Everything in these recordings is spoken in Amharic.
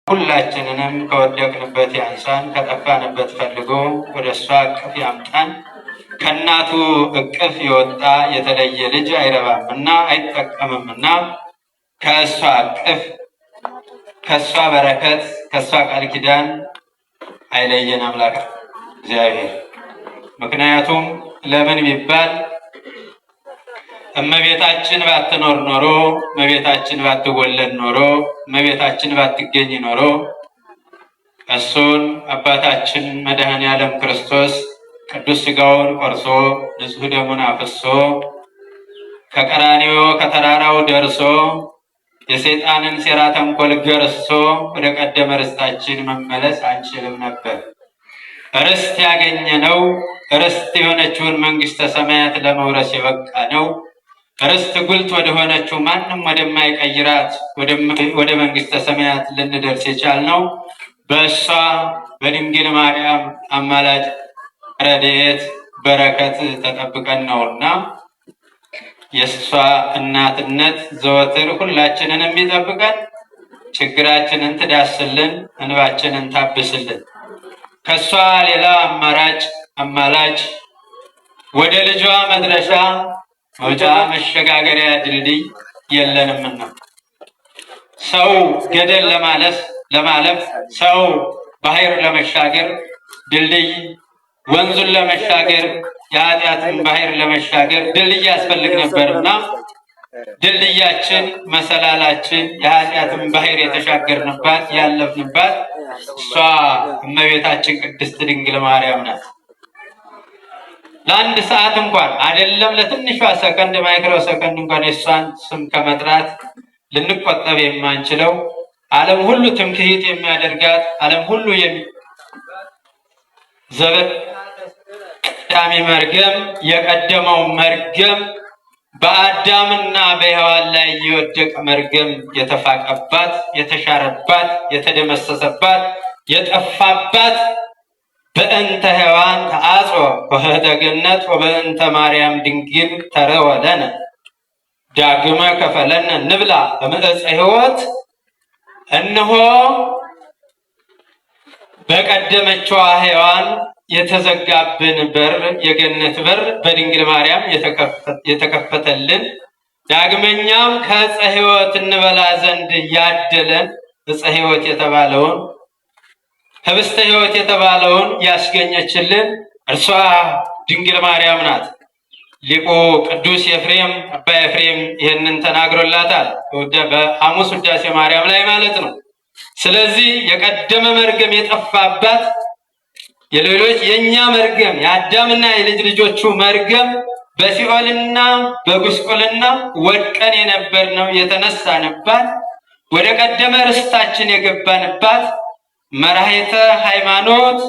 ሁላችንንም ከወደቅንበት ያንሳን፣ ከጠፋንበት ፈልጎ ወደ እሷ እቅፍ ያምጣን። ከእናቱ እቅፍ የወጣ የተለየ ልጅ አይረባምና አይጠቀምምና ከእሷ እቅፍ ከእሷ በረከት ከእሷ ቃል ኪዳን አይለየን አምላክ እግዚአብሔር። ምክንያቱም ለምን ቢባል እመቤታችን ባትኖር ኖሮ፣ እመቤታችን ባትወለድ ኖሮ፣ እመቤታችን ባትገኝ ኖሮ እሱን አባታችን መድኃኔ ዓለም ክርስቶስ ቅዱስ ሥጋውን ቆርሶ ንጹሕ ደሙን አፍሶ ከቀራንዮ ከተራራው ደርሶ የሰይጣንን ሴራ ተንኮል ገርሶ ወደ ቀደመ ርስታችን መመለስ አንችልም ነበር። ርስት ያገኘነው ርስት የሆነችውን መንግሥተ ሰማያት ለመውረስ የበቃ ነው። ርስት ጉልት ወደ ሆነችው ማንም ወደማይቀይራት ወደ መንግሥተ ሰማያት ልንደርስ የቻልነው በእሷ በድንግል ማርያም አማላጅ ረድኤት በረከት ተጠብቀን ነውና የእሷ እናትነት ዘወትር ሁላችንን የሚጠብቀን፣ ችግራችንን ትዳስልን፣ እንባችንን ታብስልን። ከእሷ ሌላ አማላጅ ወደ ልጇ መድረሻ መውጫ መሸጋገሪያ ድልድይ የለንምና ሰው ገደል ለማለፍ ሰው ባህር ለመሻገር ድልድይ ወንዙን ለመሻገር የኃጢአትን ባህር ለመሻገር ድልድይ ያስፈልግ ነበርና ድልድያችን መሰላላችን የኃጢአትን ባህር የተሻገርንባት ያለፍንባት እሷ እመቤታችን ቅድስት ድንግል ማርያም ናት። ለአንድ ሰዓት እንኳን አይደለም ለትንሿ ሰከንድ ማይክሮ ሰከንድ እንኳን የእሷን ስም ከመጥራት ልንቆጠብ የማንችለው ዓለም ሁሉ ትምክህት የሚያደርጋት ዓለም ሁሉ ቀዳሚ መርገም የቀደመው መርገም በአዳምና በሔዋን ላይ የወደቀ መርገም የተፋቀባት፣ የተሻረባት፣ የተደመሰሰባት፣ የጠፋባት በእንተ ሔዋን ተአጽኦ ወህተ ገነት ወበእንተ ማርያም ድንግል ተረወለነ ዳግመ ከፈለነ ንብላ በምዕፀ ሕይወት። እነሆ በቀደመችዋ ሔዋን የተዘጋብን በር የገነት በር በድንግል ማርያም የተከፈተልን፣ ዳግመኛም ከዕፀ ሕይወት እንበላ ዘንድ ያደለን ዕፀ ሕይወት የተባለውን ህብስተ ሕይወት የተባለውን ያስገኘችልን እርሷ ድንግል ማርያም ናት። ሊቁ ቅዱስ ኤፍሬም አባ ኤፍሬም ይህንን ተናግሮላታል፣ በሐሙስ ውዳሴ ማርያም ላይ ማለት ነው። ስለዚህ የቀደመ መርገም የጠፋባት የሌሎች የኛ መርገም የአዳምና የልጅ ልጆቹ መርገም በሲኦልና በጉስቁልና ወድቀን የነበርነው የተነሳንባት ወደ ቀደመ ርስታችን የገባንባት መራሄተ ሃይማኖት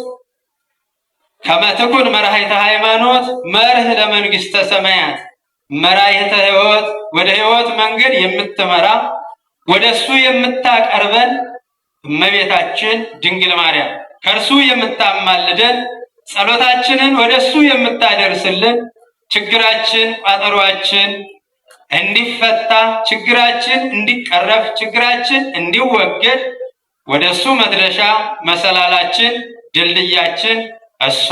ከመትኩን መራሄተ ሃይማኖት መርህ ለመንግሥተ ሰማያት መራሄተ ሕይወት ወደ ሕይወት መንገድ የምትመራ ወደ እሱ የምታቀርበን እመቤታችን ድንግል ማርያም ከእርሱ የምታማልደን ጸሎታችንን ወደ እሱ የምታደርስልን ችግራችን ቋጠሯችን እንዲፈታ ችግራችን እንዲቀረፍ ችግራችን እንዲወገድ ወደ እሱ መድረሻ መሰላላችን ድልድያችን እሷ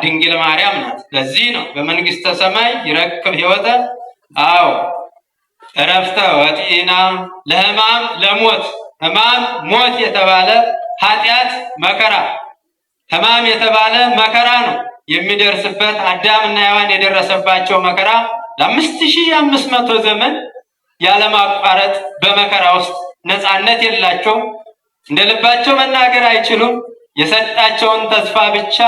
ድንግል ማርያም ናት። ለዚህ ነው በመንግሥተ ሰማይ ይረክብ ሕይወተ እረፍተ ወጢና ለሕማም ለሞት ሕማም ሞት የተባለ ኃጢአት መከራ ሕማም የተባለ መከራ ነው የሚደርስበት። አዳምና ሔዋን የደረሰባቸው መከራ ለ5500 ዘመን ያለማቋረጥ በመከራ ውስጥ ነፃነት የላቸው፣ እንደ ልባቸው መናገር አይችሉም። የሰጣቸውን ተስፋ ብቻ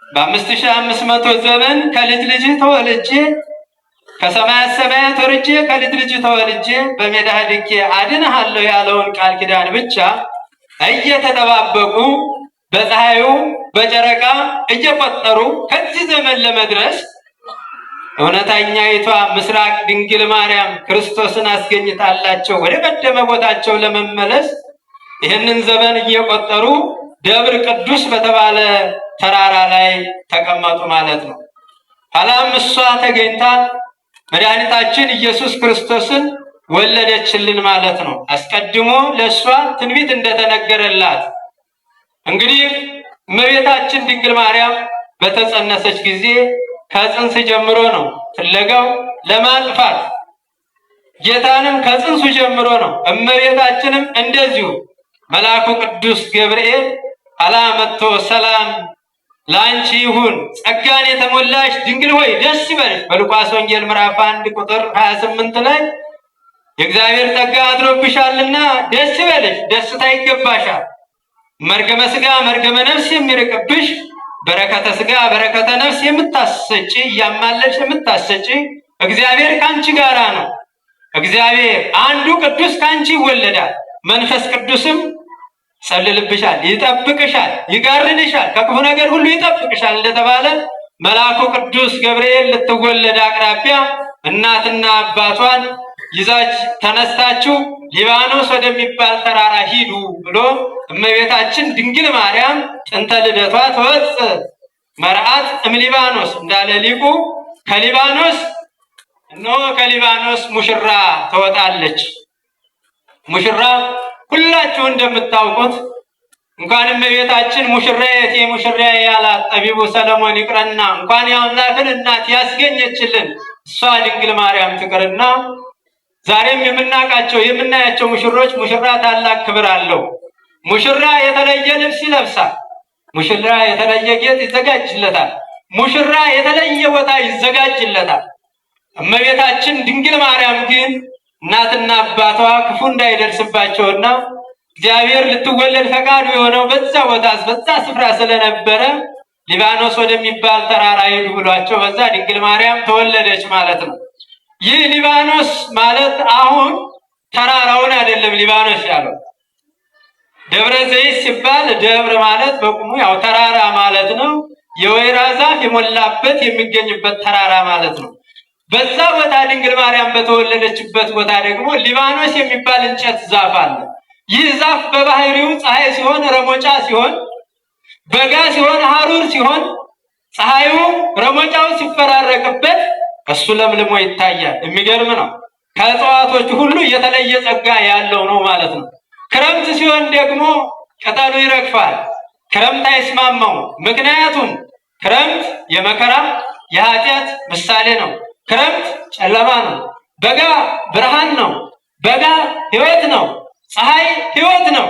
በ5500 ዘመን ከልጅ ልጅ ተወልጄ ከሰማያት ሰማያት ወርጄ ከልጅ ልጅ ተወልጄ በሜዳ ድቄ አድንሃለሁ ያለውን ቃል ኪዳን ብቻ እየተጠባበቁ በፀሐዩ በጨረቃ እየቆጠሩ ከዚህ ዘመን ለመድረስ እውነተኛይቷ ምስራቅ ድንግል ማርያም ክርስቶስን አስገኝታላቸው ወደ ቀደመ ቦታቸው ለመመለስ ይህንን ዘመን እየቆጠሩ ደብር ቅዱስ በተባለ ተራራ ላይ ተቀመጡ ማለት ነው። ኋላም እሷ ተገኝታ መድኃኒታችን ኢየሱስ ክርስቶስን ወለደችልን ማለት ነው። አስቀድሞ ለእሷ ትንቢት እንደተነገረላት እንግዲህ እመቤታችን ድንግል ማርያም በተጸነሰች ጊዜ ከጽንስ ጀምሮ ነው ፍለጋው ለማጥፋት ጌታንም ከጽንሱ ጀምሮ ነው። እመቤታችንም እንደዚሁ መልአኩ ቅዱስ ገብርኤል አላመጥቶ ሰላም ላንቺ ይሁን ጸጋን የተሞላሽ ድንግል ሆይ ደስ ይበልሽ በሉቃስ ወንጌል ምዕራፍ 1 ቁጥር 28 ላይ የእግዚአብሔር ጸጋ አድሮብሻልና ደስ ይበልሽ፣ ደስታ ይገባሻል። መርገመ ሥጋ መርገመ ነፍስ የሚርቅብሽ በረከተ ሥጋ በረከተ ነፍስ የምታሰጪ እያማለች የምታሰጪ እግዚአብሔር ካንቺ ጋራ ነው። እግዚአብሔር አንዱ ቅዱስ ካንቺ ይወለዳል። መንፈስ ቅዱስም ይጸልልብሻል፣ ይጠብቅሻል፣ ይጋርድሻል፣ ከክፉ ነገር ሁሉ ይጠብቅሻል እንደተባለ መልአኩ ቅዱስ ገብርኤል ልትወለድ አቅራቢያ እናትና አባቷን ይዛች ተነስታችሁ ሊባኖስ ወደሚባል ተራራ ሂዱ ብሎ እመቤታችን ድንግል ማርያም ጥንተ ልደቷ ትወፅእ መርዓት እምሊባኖስ እንዳለ ሊቁ ከሊባኖስ እነሆ ከሊባኖስ ሙሽራ ትወጣለች። ሙሽራ ሁላችሁ እንደምታውቁት እንኳን እመቤታችን ሙሽራዬ ሙሽራዬ ያላት ጠቢቡ ሰለሞን ይቅርና እንኳን የአምላክን እናት ያስገኘችልን እሷ ድንግል ማርያም ትቅርና ዛሬም የምናውቃቸው የምናያቸው ሙሽሮች ሙሽራ ታላቅ ክብር አለው። ሙሽራ የተለየ ልብስ ይለብሳል። ሙሽራ የተለየ ጌጥ ይዘጋጅለታል። ሙሽራ የተለየ ቦታ ይዘጋጅለታል። እመቤታችን ድንግል ማርያም ግን እናትና አባቷ ክፉ እንዳይደርስባቸውና እግዚአብሔር ልትወለድ ፈቃዱ የሆነው በዛ ቦታ በዛ ስፍራ ስለነበረ ሊባኖስ ወደሚባል ተራራ ሄዱ ብሏቸው በዛ ድንግል ማርያም ተወለደች ማለት ነው። ይህ ሊባኖስ ማለት አሁን ተራራውን አይደለም ሊባኖስ ያለው። ደብረ ዘይት ሲባል ደብረ ማለት በቁሙ ያው ተራራ ማለት ነው። የወይራ ዛፍ የሞላበት የሚገኝበት ተራራ ማለት ነው። በዛ ቦታ ድንግል ማርያም በተወለደችበት ቦታ ደግሞ ሊባኖስ የሚባል እንጨት ዛፍ አለ። ይህ ዛፍ በባህሪው ፀሐይ ሲሆን ረሞጫ ሲሆን፣ በጋ ሲሆን ሐሩር ሲሆን፣ ፀሐዩ ረሞጫው ሲፈራረቅበት እሱ ለምልሞ ይታያል። የሚገርም ነው። ከእጽዋቶች ሁሉ የተለየ ጸጋ ያለው ነው ማለት ነው። ክረምት ሲሆን ደግሞ ቅጠሉ ይረግፋል። ክረምት አይስማማው። ምክንያቱም ክረምት የመከራ የኃጢአት ምሳሌ ነው። ክረምት ጨለማ ነው። በጋ ብርሃን ነው። በጋ ሕይወት ነው። ፀሐይ ሕይወት ነው።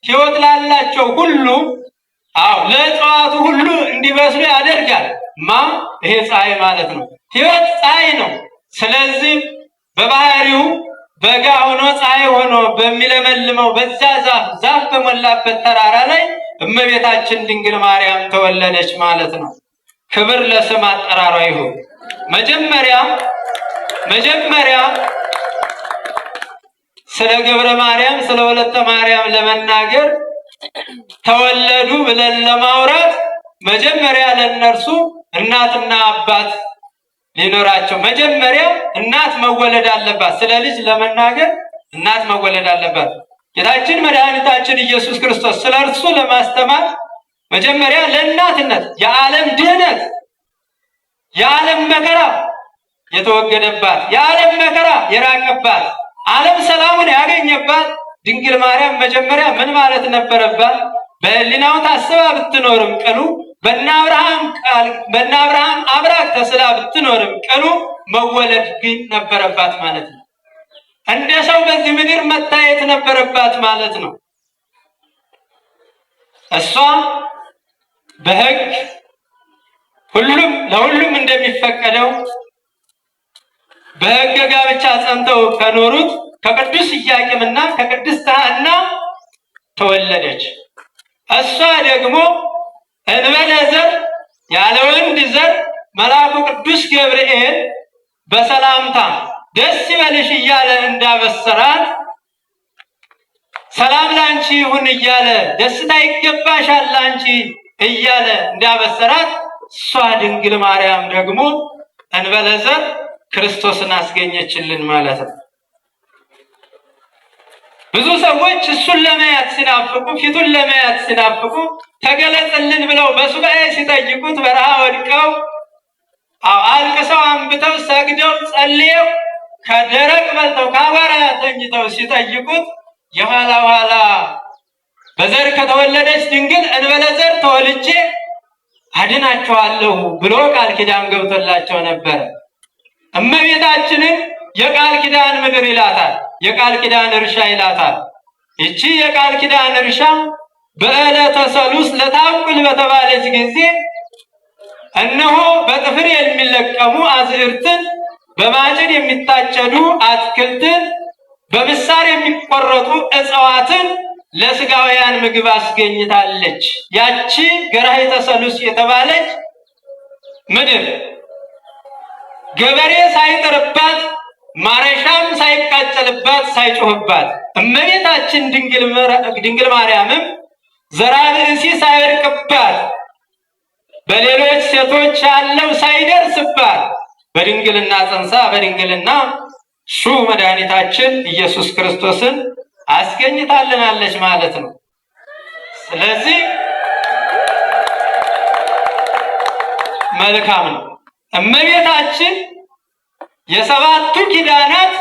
ሕይወት ላላቸው ሁሉ ለእጽዋቱ ሁሉ እንዲበስሉ ያደርጋል። ይሄ ፀሐይ ማለት ነው። ሕይወት ፀሐይ ነው። ስለዚህ በባህሪው በጋ ሆኖ ፀሐይ ሆኖ በሚለመልመው በዛ ዛፍ በሞላበት ተራራ ላይ እመቤታችን ድንግል ማርያም ተወለደች ማለት ነው። ክብር ለስም አጠራሯ ይሁን። መጀመሪያ ስለ ገብረ ማርያም ስለ ወለተ ማርያም ለመናገር ተወለዱ ብለን ለማውራት መጀመሪያ ለነርሱ እናትና አባት ሊኖራቸው መጀመሪያ እናት መወለድ አለባት። ስለ ልጅ ለመናገር እናት መወለድ አለባት። ጌታችን መድኃኒታችን ኢየሱስ ክርስቶስ ስለ እርሱ ለማስተማር መጀመሪያ ለእናትነት የዓለም ድህነት የዓለም መከራ የተወገደባት የዓለም መከራ የራቀባት ዓለም ሰላሙን ያገኘባት ድንግል ማርያም መጀመሪያ ምን ማለት ነበረባት? በሕሊናው ታስባ ብትኖርም ቅሉ በእነ አብርሃም አብራክ ተስላ ብትኖርም ቅሉ መወለድ ግን ነበረባት ማለት ነው። እንደ ሰው በዚህ ምድር መታየት ነበረባት ማለት ነው። እሷ በሕግ ለሁሉም እንደሚፈቀደው በሕገ ጋብቻ ጸንተው ከኖሩት ከቅዱስ ኢያቄምና ከቅድስት ሐና ተወለደች። እሷ ደግሞ እንበለ ዘር ያለ ወንድ ዘር መልአኩ ቅዱስ ገብርኤል በሰላምታ ደስ ይበልሽ እያለ እንዳበሰራት ሰላም ላንቺ ይሁን እያለ ደስታ ይገባሻል ላንቺ እያለ እንዳበሰራት እሷ ድንግል ማርያም ደግሞ እንበለ ዘር ክርስቶስን አስገኘችልን ማለት ነው። ብዙ ሰዎች እሱን ለማየት ሲናፍቁ ፊቱን ለማየት ሲናፍቁ ተገለጽልን ብለው በሱባኤ ሲጠይቁት በረሃ ወድቀው አልቅሰው አንብተው ሰግደው ጸልየው ከደረቅ በልተው ከአቧራ ተኝተው ሲጠይቁት የኋላ ኋላ በዘር ከተወለደች ድንግል እንበለ ዘር ተወልጄ አድናቸዋለሁ ብሎ ቃል ኪዳን ገብቶላቸው ነበረ። እመቤታችንን የቃል ኪዳን ምድር ይላታል፣ የቃል ኪዳን እርሻ ይላታል። ይቺ የቃል ኪዳን እርሻ በዕለተ ሰሉስ ለታቁል በተባለች ጊዜ እነሆ በጥፍር የሚለቀሙ አዝዕርትን፣ በማጭድ የሚታጨዱ አትክልትን፣ በምሳር የሚቆረጡ እጽዋትን ለስጋውያን ምግብ አስገኝታለች። ያቺ ገራሂተ ሰሉስ የተባለች ምድር ገበሬ ሳይጥርባት ማረሻም ሳይቃጨልባት ሳይጮህባት እመቤታችን ድንግል ማርያምም ዘራ ብእሲ ሳይወድቅባት በሌሎች ሴቶች ያለው ሳይደርስባት በድንግልና ጸንሳ በድንግልና ሹ መድኃኒታችን ኢየሱስ ክርስቶስን አስገኝታልናለች ማለት ነው። ስለዚህ መልካም ነው። እመቤታችን የሰባቱ ኪዳናት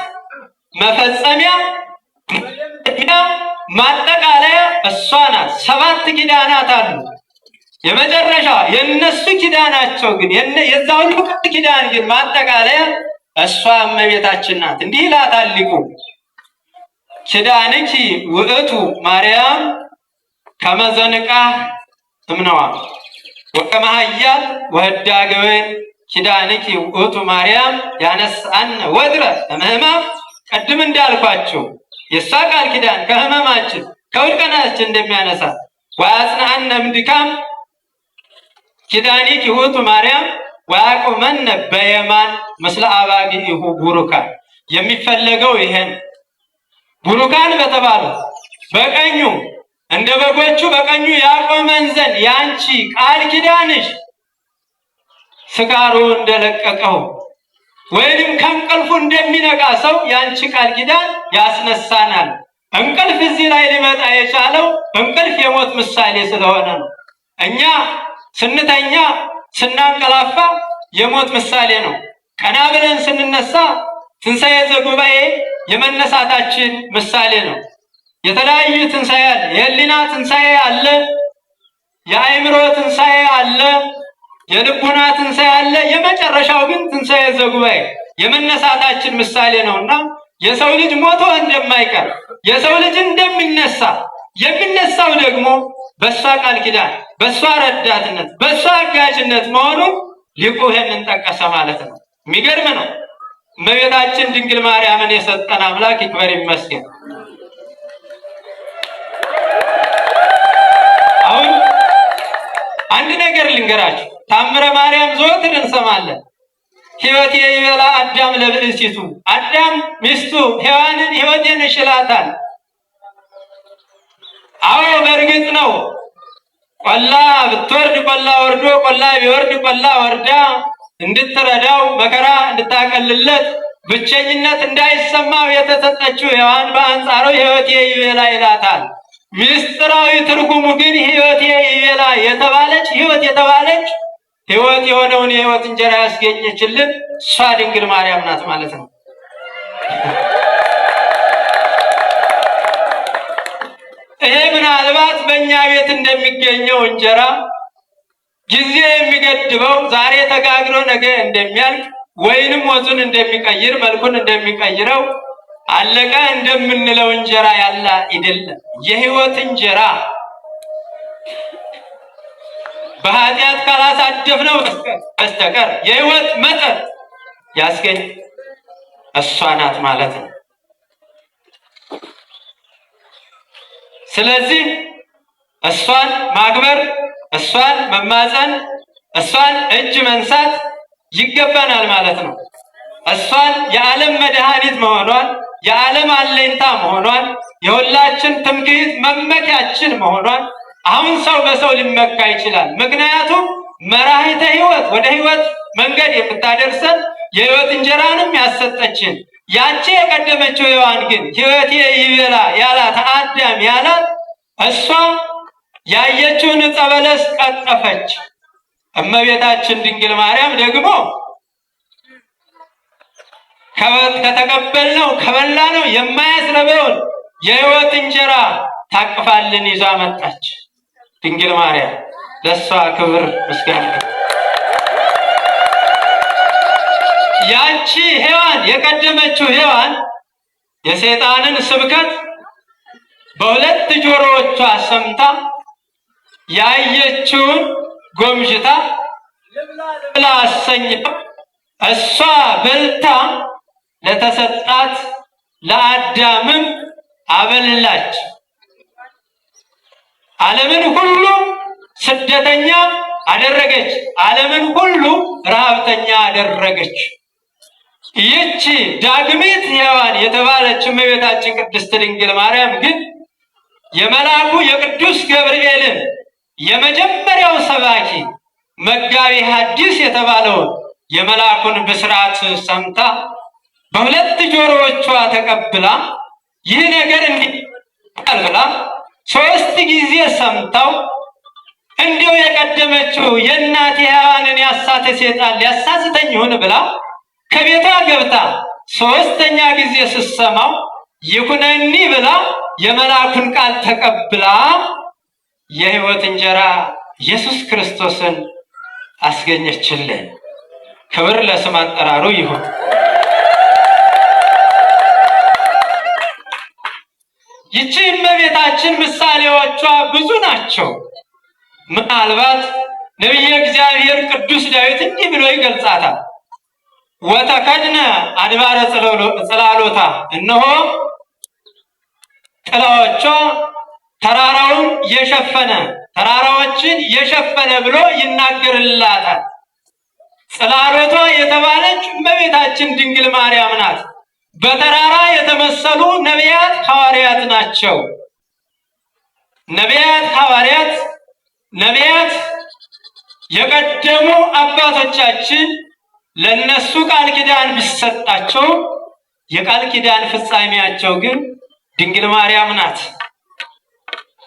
መፈጸሚያ ማጠቃለያ እሷ ናት። 7 ኪዳናት አሉ። የመጨረሻ የነሱ ኪዳናቸው ግን የዛ ሁሉ ኪዳን ግን ማጠቃለያ እሷ እመቤታችን ናት። እንዲህ ይላታል ሊቁ ኪዳንኪ ውእቱ ማርያም ከመዘንቃ እምነዋ ወከመሃያል ወህዳገ ወይን ኪዳንኪ ውእቱ ማርያም ያነሳን ወድረ እምህማም። ቀድም እንዳልኳችሁ የእሷ ቃል ኪዳን ከህመማችን ከውድቀታችን እንደሚያነሳ ወአጽንዐነ እምድካም ኪዳንኪ ውእቱ ማርያም ወያቁመነ በየማን ምስለ አባጊሁ ቡሩካን። የሚፈለገው ይሄን ቡሩካን በተባሉ በቀኙ እንደ በጎቹ በቀኙ ያቆመን ዘንድ ያንቺ ቃል ኪዳንሽ ስጋሩ እንደለቀቀው ወይንም ከእንቅልፉ እንደሚነቃ ሰው ያንቺ ቃል ኪዳን ያስነሳናል። እንቅልፍ እዚህ ላይ ሊመጣ የቻለው እንቅልፍ የሞት ምሳሌ ስለሆነ ነው። እኛ ስንተኛ ስናንቀላፋ የሞት ምሳሌ ነው። ቀና ብለን ስንነሳ ትንሣኤ ዘጉባኤ የመነሳታችን ምሳሌ ነው። የተለያዩ ትንሣኤ አለ። የህሊና ትንሣኤ አለ፣ የአእምሮ ትንሣኤ አለ፣ የልቡና ትንሣኤ አለ። የመጨረሻው ግን ትንሣኤ ዘጉባኤ የመነሳታችን ምሳሌ ነውና የሰው ልጅ ሞቶ እንደማይቀር የሰው ልጅ እንደሚነሳ የሚነሳው ደግሞ በእሷ ቃል ኪዳን በእሷ ረዳትነት በእሷ አጋዥነት መሆኑን ሊቁ ይህንን ጠቀሰ ማለት ነው። የሚገርም ነው። እመቤታችን ድንግል ማርያምን የሰጠን አምላክ ይክበር ይመስገን። አሁን አንድ ነገር ልንገራችሁ። ታምረ ማርያም ዘወትር እንሰማለን። ሕይወቴ ይበላ አዳም ለብእሲቱ፣ አዳም ሚስቱ ሔዋንን ሕይወቴን ይሽላታል። አዎ በእርግጥ ነው። ቆላ ብትወርድ ቆላ ወርዶ ቆላ ቢወርድ ቆላ ወርዳ እንድትረዳው መከራ እንድታቀልለት ብቸኝነት እንዳይሰማው የተሰጠችው ሔዋን በአንጻሩ ሕይወቴ ይበላ ይላታል። ምስጢራዊ ትርጉሙ ግን ሕይወቴ ይበላ የተባለች ሕይወት የተባለች ሕይወት የሆነውን የሕይወት እንጀራ ያስገኘችልን እሷ ድንግል ማርያም ናት ማለት ነው። ይሄ ምናልባት በእኛ ቤት እንደሚገኘው እንጀራ ጊዜ የሚገድበው ዛሬ ተጋግሮ ነገ እንደሚያልቅ ወይንም ወዙን እንደሚቀይር መልኩን እንደሚቀይረው አለቀ እንደምንለው እንጀራ ያለ አይደለም። የሕይወት እንጀራ በኃጢአት ካላሳደፍነው በስተቀር የሕይወት መጠጥ ያስገኝ እሷ ናት ማለት ነው። ስለዚህ እሷን ማክበር፣ እሷን መማፀን፣ እሷን እጅ መንሳት ይገባናል ማለት ነው። እሷን የዓለም መድኃኒት መሆኗን፣ የዓለም አለኝታ መሆኗን፣ የሁላችን ትምክህት መመኪያችን መሆኗን አሁን ሰው በሰው ሊመካ ይችላል። ምክንያቱም መራሂተ ሕይወት ወደ ሕይወት መንገድ የምታደርሰን የሕይወት እንጀራንም ያሰጠችን ያቺ የቀደመችው ሔዋን ግን ሕይወቴ ይበላ ያላት አዳም ያላት እሷ ያየችውን ዕፀ በለስ ቀጠፈች። እመቤታችን ድንግል ማርያም ደግሞ ከተቀበልነው ከበላነው የማያስረበውን የሕይወት እንጀራ ታቅፋልን ይዛ መጣች ድንግል ማርያም። ለሷ ክብር ምስጋና። ያቺ ሔዋን የቀደመችው ሔዋን የሰይጣንን ስብከት በሁለት ጆሮዎቿ ሰምታ ያየችውን ጎምጅታ ልብላ አሰኝታ እሷ በልታ ለተሰጣት ለአዳምም አበላች። ዓለምን ሁሉ ስደተኛ አደረገች። ዓለምን ሁሉ ረሃብተኛ አደረገች። ይህች ዳግሚት ሔዋን የተባለች እመቤታችን ቅድስት ድንግል ማርያም ግን የመልአኩ የቅዱስ ገብርኤልን የመጀመሪያው ሰባኪ መጋቢ ሐዲስ የተባለውን የመልአኩን ብስራት ሰምታ በሁለት ጆሮዎቿ ተቀብላ ይህ ነገር እንዲህ ብላ 3 ጊዜ ሰምታው እንዲሁ የቀደመችው የእናቴ ሔዋንን ያሳተ ሰይጣን ሊያሳስተኝ ይሁን ብላ ከቤቷ ገብታ 3ኛ ጊዜ ስትሰማው ይኩነኒ ብላ የመልአኩን ቃል ተቀብላ የሕይወት እንጀራ ኢየሱስ ክርስቶስን አስገኘችልን። ክብር ለስም አጠራሩ ይሁን። ይህች እመቤታችን ምሳሌዎቿ ብዙ ናቸው። ምናልባት ነቢየ እግዚአብሔር ቅዱስ ዳዊት እንዲህ ብሎ ይገልጻታል። ወተከድነ አድባረ ጽላሎታ፣ እነሆ ጥላዎቿ ተራራውን የሸፈነ ተራራዎችን የሸፈነ ብሎ ይናገርላታል። ጽላሎቷ የተባለች እመቤታችን ድንግል ማርያም ናት። በተራራ የተመሰሉ ነቢያት ሐዋርያት ናቸው። ነቢያት የቀደሙ አባቶቻችን ለነሱ ቃል ኪዳን ቢሰጣቸው የቃል ኪዳን ፍጻሜያቸው ግን ድንግል ማርያም ናት።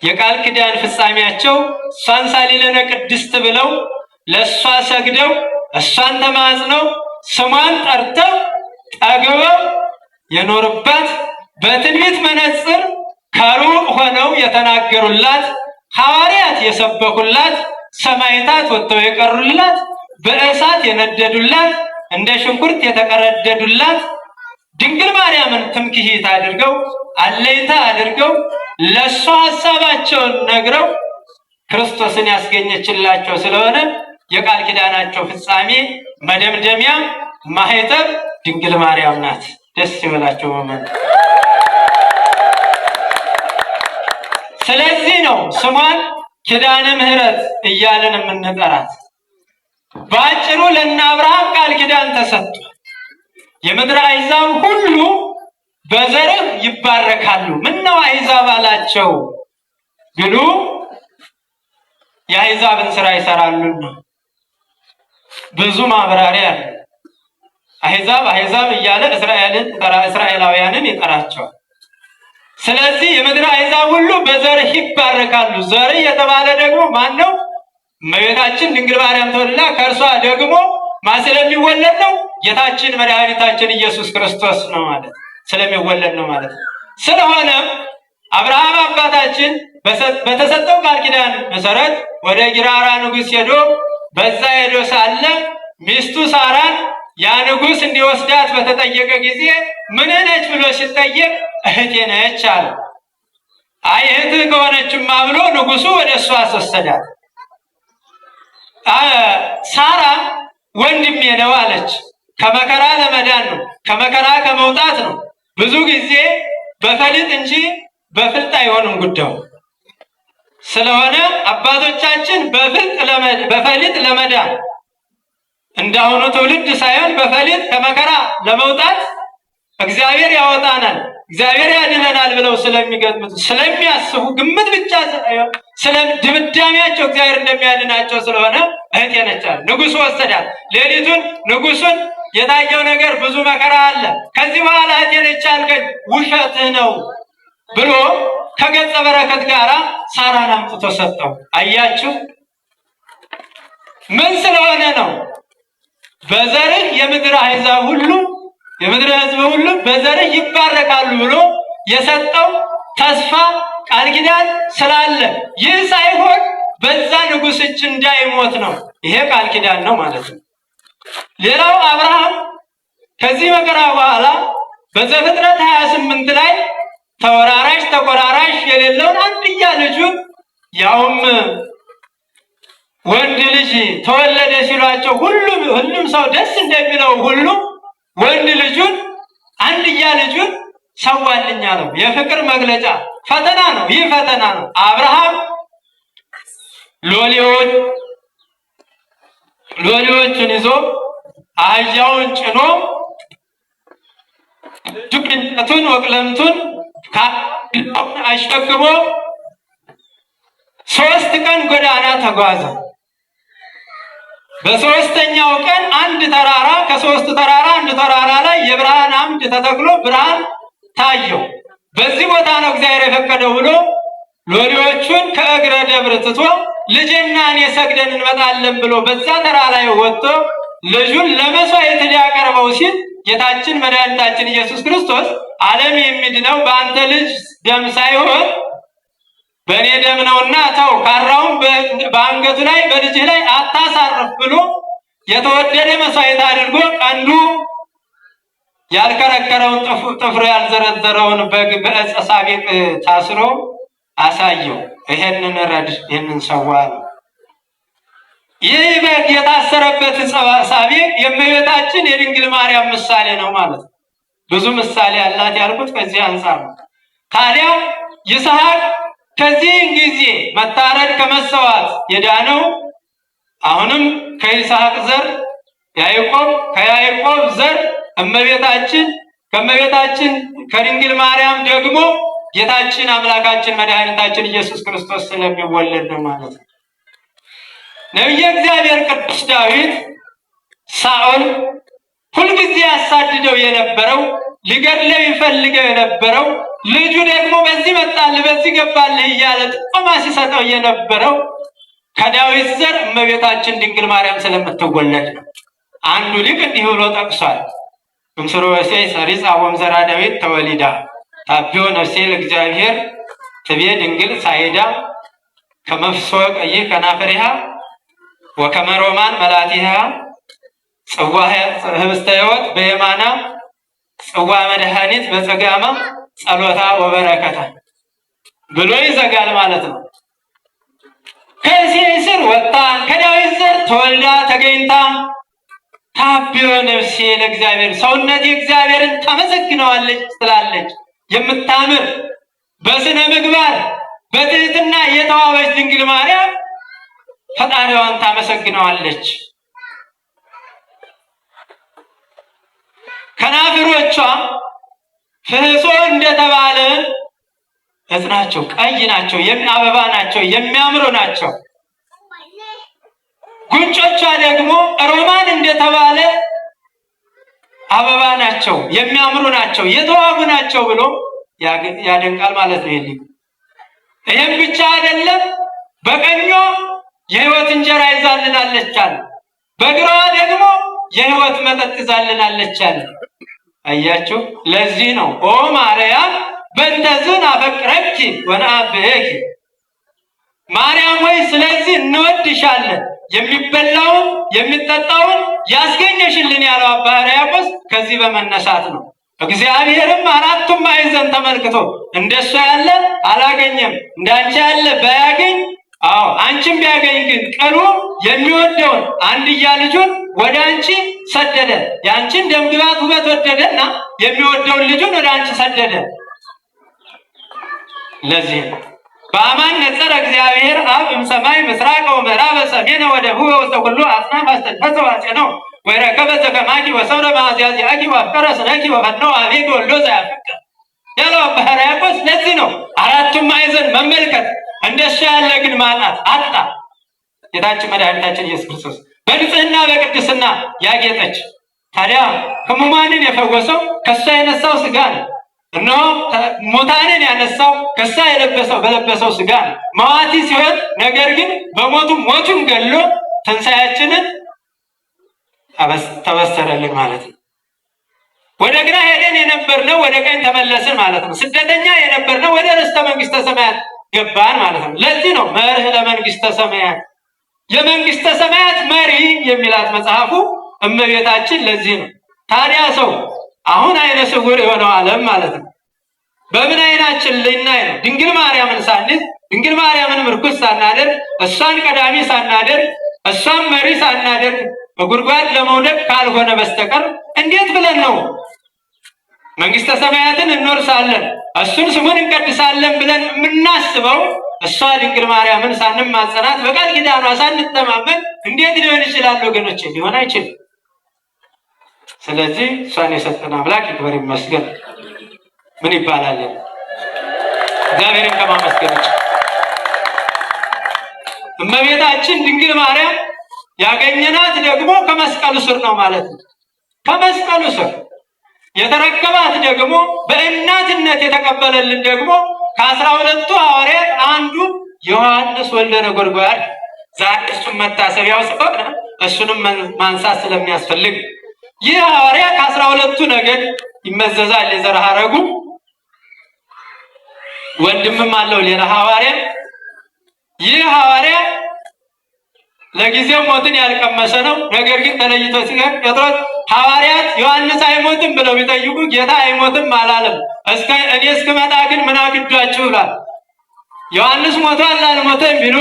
የቃል ኪዳን ፍጻሜያቸው እሷን ሳሊለነ ቅድስት ብለው ለእሷ ሰግደው እሷን ተማጽነው ስሟን ጠርተው ጠግበው የኖሩባት በትንቢት መነጽር ከሩቅ ሆነው የተናገሩላት ሐዋርያት የሰበኩላት ሰማዕታት ወጥተው የቀሩላት በእሳት የነደዱላት እንደ ሽንኩርት የተቀረደዱላት ድንግል ማርያምን ትምክህት አድርገው አለይታ አድርገው ለሷ ሐሳባቸውን ነግረው ክርስቶስን ያስገኘችላቸው ስለሆነ የቃል ኪዳናቸው ፍጻሜ መደምደሚያ ማህተም ድንግል ማርያም ናት። ደስ ይበላቸው መመን። ስለዚህ ነው ስሟን ኪዳነ ምሕረት እያለን የምንጠራት። በአጭሩ ለእነ አብርሃም ቃል ኪዳን ተሰጥቷል። የምድር አሕዛብ ሁሉ በዘርህ ይባረካሉ። ምነው አሕዛብ አላቸው ቢሉ የአሕዛብን ስራ ይሰራሉና ብዙ ማብራሪያ አለ። አሕዛብ እያለ እስራኤላውያንን ይጠራቸዋል። ስለዚህ የምድር አሕዛብ ሁሉ በዘርህ ይባረካሉ። ዘርህ የተባለ ደግሞ ማን ነው? እመቤታችን ድንግል ማርያም ተወልዳ ከእርሷ ደግሞ ማን ስለሚወለድ ነው? ጌታችን መድኃኒታችን ኢየሱስ ክርስቶስ ነው ማለት ስለሚወለድ ነው ማለት ነው። ስለሆነም አብርሃም አባታችን በተሰጠው ቃል ኪዳን መሰረት ወደ ጊራራ ንጉሥ ሄዶ በዛ ሄዶ ሳለ ሚስቱ ሳራን ያ ንጉሥ እንዲወስዳት በተጠየቀ ጊዜ ምን ነች ብሎ ሲጠየቅ እህቴ ነች አለ። አይ እህትህ ከሆነችማ ብሎ ንጉሡ ወደ እሷ አስወሰዳት። ሳራ ወንድሜ ነው አለች። ከመከራ ለመዳን ነው፣ ከመከራ ከመውጣት ነው። ብዙ ጊዜ በፈሊጥ እንጂ በፍልጥ አይሆንም ጉዳዩ። ስለሆነ አባቶቻችን በፈሊጥ ለመዳን እንዳሁኑ ትውልድ ሳይሆን በፈሊጥ ከመከራ ለመውጣት እግዚአብሔር ያወጣናል፣ እግዚአብሔር ያድነናል ብለው ስለሚገምቱ ስለሚያስቡ ግምት ብቻ ሳይሆን ድምዳሜያቸው እግዚአብሔር እንደሚያድናቸው ስለሆነ እህቴ ነች አለ። ንጉሡ ወሰዳት። ሌሊቱን ንጉሡን የታየው ነገር ብዙ መከራ አለ፣ ከዚህ በኋላ እህቴ ነች አልከኝ ውሸትህ ነው ብሎ ከገጸ በረከት ጋር ሳራን አምጥቶ ሰጠው። አያችሁ ምን ስለሆነ ነው? በዘርህ የምድር አሕዛብ ሁሉ የምድር ሕዝብ ሁሉ በዘርህ ይባረካሉ ብሎ የሰጠው ተስፋ ቃል ኪዳን ስላለ ይህ ሳይሆን በዛ ንጉሥ እጅ እንዳይሞት ነው። ይሄ ቃል ኪዳን ነው ማለት ነው። ሌላው አብርሃም ከዚህ መከራ በኋላ በዘፍጥረት 28 ላይ ተወራራሽ ተቆራራሽ የሌለውን አንድያ ልጁን ያውም ወንድ ልጅ ተወለደ ሲሏቸው ሁሉም ሰው ደስ እንደሚለው ሁሉ ወንድ ልጁን አንድያ ልጁን ሰዋልኝ አለው። የፍቅር መግለጫ ፈተና ነው። ይህ ፈተና ነው። አብርሃም ሎሌዎችን ይዞ አህያውን ጭኖ እንጨቱን ወቅለምቱን አሸክሞ 3 ቀን ጎዳና ተጓዘ። በሶስተኛው ቀን አንድ ተራራ ከ3 ተራራ አንድ ተራራ ላይ የብርሃን አምድ ተተክሎ ብርሃን ታየው። በዚህ ቦታ ነው እግዚአብሔር የፈቀደው ብሎ ሎሌዎቹን ከእግረ ደብር ትቶ ልጅና እኔ ሰግደን እንመጣለን ብሎ በዛ ተራራ ላይ ወጥቶ ልጁን ለመስዋዕት ሊያቀርበው ሲል ጌታችን መድኃኒታችን ኢየሱስ ክርስቶስ ዓለም የሚድነው በአንተ ልጅ ደም ሳይሆን በእኔ ደም ነውና ተው፣ ካራውን በአንገቱ ላይ በልጅህ ላይ አታሳርፍ ብሎ የተወደደ መስዋዕት አድርጎ ቀንዱ ያልከረከረውን ጥፍሩ ያልዘረዘረውን በግ በዕፀ ሳቤቅ ታስሮ አሳየው። ይሄንን ረድ ይሄንን ሰዋ ነው። ይህ በግ የታሰረበት ዕፀ ሳቤቅ የእመቤታችን የድንግል ማርያም ምሳሌ ነው ማለት ነው። ብዙ ምሳሌ ያላት ያልኩት ከዚህ አንፃር ነው። ታዲያ ይስሐቅ ከዚህ ጊዜ መታረድ ከመሰዋት የዳነው አሁንም ከይስሐቅ ዘር ያዕቆብ፣ ከያዕቆብ ዘር እመቤታችን፣ ከእመቤታችን ከድንግል ማርያም ደግሞ ጌታችን አምላካችን መድኃኒታችን ኢየሱስ ክርስቶስ ስለሚወለድ ነው ማለት ነው። ነቢየ እግዚአብሔር ቅዱስ ዳዊት ሳኦል ሁልጊዜ ያሳድደው የነበረው ሊገድለው ይፈልገው የነበረው ልጁ ደግሞ በዚህ መጣልህ በዚህ ገባልህ እያለ ጥቆማ ሲሰጠው የነበረው ከዳዊት ዘር እመቤታችን ድንግል ማርያም ስለምትወለድ ነው። አንዱ ሊቅ እንዲህ ብሎ ጠቅሷል። እምስሮ እሴይ ሰሪጻ ወምዘራ ዳዊት ተወሊዳ ታቢዮ ነፍሴ ለእግዚአብሔር ትቤ ድንግል ሳይዳ ከመፍሶ ቀይህ ከናፈሪሃ ወከመ ሮማን መላቲሃ ጽዋ ህብስተ ሕይወት በየማና ጽዋ መድኃኒት በጸጋማ ጸሎታ ወበረከታ ብሎ ይዘጋል ማለት ነው። ከእሴይ ስር ወጣ ከዳዊት ዘር ተወልዳ ተገኝታ ታቢዮ ነፍሴ ለእግዚአብሔር ሰውነቴ እግዚአብሔርን ታመሰግነዋለች ትላለች። የምታምር በስነ ምግባር በትህትና የተዋበች ድንግል ማርያም ፈጣሪዋን ታመሰግነዋለች። ከናፍሮቿ ፍህጾ እንደተባለ እጽ ናቸው፣ ቀይ ናቸው፣ አበባ ናቸው፣ የሚያምሩ ናቸው። ጉንጮቿ ደግሞ ሮማን እንደተባለ አበባ ናቸው፣ የሚያምሩ ናቸው፣ የተዋቡ ናቸው ብሎ ያደንቃል ማለት ነው። ይህም ብቻ አይደለም፣ በቀኟ የሕይወት እንጀራ ይዛልናለች አለ፣ በግራዋ ደግሞ የሕይወት መጠጥ ይዛልናለች አለ። አያችሁ፣ ለዚህ ነው ኦ ማርያም በእንተዝን አፈቅረኪ ወነአብሔኪ ማርያም ሆይ ስለዚህ እንወድሻለን የሚበላውን የሚጠጣውን ያስገኘሽልን ያለው አባ ሕርያቆስ ከዚህ በመነሳት ነው። እግዚአብሔርም አራቱም ማዕዘን ተመልክቶ እንደሷ ያለ አላገኘም፣ እንዳንቺ ያለ ባያገኝ አንቺም ቢያገኝ ግን ቅሉ የሚወደውን አንድያ ልጁን ወደ አንቺ ሰደደ። የአንቺን ደምግባት ውበት ወደደና የሚወደውን ልጁን ወደ አንቺ ሰደደ። ለዚህ በአማን ነጸረ እግዚአብሔር አብ እምሰማይ ምስራቅ ወምዕራብ ሰሜነ ወደቡብ ውስተ ኩሉ አጽናፈ አስተንፈሰ ዋፄነው ወይረከበ ዘከማኪ ወሰብረ ማእዝያዚአኪ ወአፍቀረ ስነኪ ወፈነወ ኀቤኪ ወልዶ ዘያፈቅር ያለው አባ ሕርያቆስ ለዚህ ነው። አራቱም ማዕዘን መመልከት እንደሱ ያለ ግን ማጣት አጣ። ጌታችን መድኃኒታችን ኢየሱስ ክርስቶስ በንጽህና በቅድስና ያጌጠች ታዲያ ሕሙማንን የፈወሰው ከሷ የነሳው ስጋ ነው። እነሆ ሙታንን ያነሳው ከሷ በለበሰው ስጋ ነው። መዋቲ ሲሆን ነገር ግን በሞቱ ሞቱን ገሎ ትንሣኤያችንን ተበሰረልን ማለት ነው። ወደ ግራ ሄደን የነበርነው ወደ ቀኝ ተመለስን ማለት ነው። ስደተኛ የነበርነው ወደ ርስተ መንግስተ ሰማያት ገባን ማለት ነው። ለዚህ ነው መርህ ለመንግስተ ሰማያት የመንግስተ ሰማያት መሪ የሚላት መጽሐፉ እመቤታችን። ለዚህ ነው ታዲያ ሰው አሁን አይነ ስውር የሆነው ዓለም ማለት ነው በምን አይናችን ልናይ ነው? ድንግል ማርያምን ሳንይዝ ድንግል ማርያምን ምርኩስ ሳናደርግ እሷን ቀዳሚ ሳናደርግ እሷን መሪ ሳናደርግ በጉድጓድ ለመውደቅ ካልሆነ በስተቀር እንዴት ብለን ነው መንግስተ ሰማያትን እንወርሳለን እሱን ስሙን እንቀድሳለን ብለን የምናስበው? እሷ ድንግል ማርያምን ሳንማጸናት በቃል ኪዳኗ ሳንተማመን እንዴት ሊሆን ይችላል ወገኖች? ሊሆን አይችልም። ስለዚህ እሷን የሰጠን አምላክ ይክበር ይመስገን። ምን ይባላል? እግዚአብሔርን ከማመስገን ውጭ እመቤታችን ድንግል ማርያም ያገኘናት ደግሞ ከመስቀሉ ስር ነው ማለት ነው። ከመስቀሉ ስር የተረከባት ደግሞ በእናትነት የተቀበለልን ደግሞ ከ12ቱ ሐዋርያት አንዱ ዮሐንስ ወልደ ነጎድጓድ። ዛሬ እሱም መታሰቢያው ስለሆነ እሱንም ማንሳት ስለሚያስፈልግ ይህ ሐዋርያ ከ12ቱ ነገድ ይመዘዛል። የዘር ሐረጉ ወንድምም አለው ሌላ ሐዋርያ። ይህ ሐዋርያ ለጊዜው ሞትን ያልቀመሰ ነው። ነገር ግን ተለይቶ ሲቀር ጴጥሮስ ሐዋርያት ዮሐንስ አይሞትም ብለው ቢጠይቁ ጌታ አይሞትም አላለም። እኔ እስክመጣ ግን ምን አግዷችሁ ብሏል። ዮሐንስ ሞቷል አልሞተም ቢሉ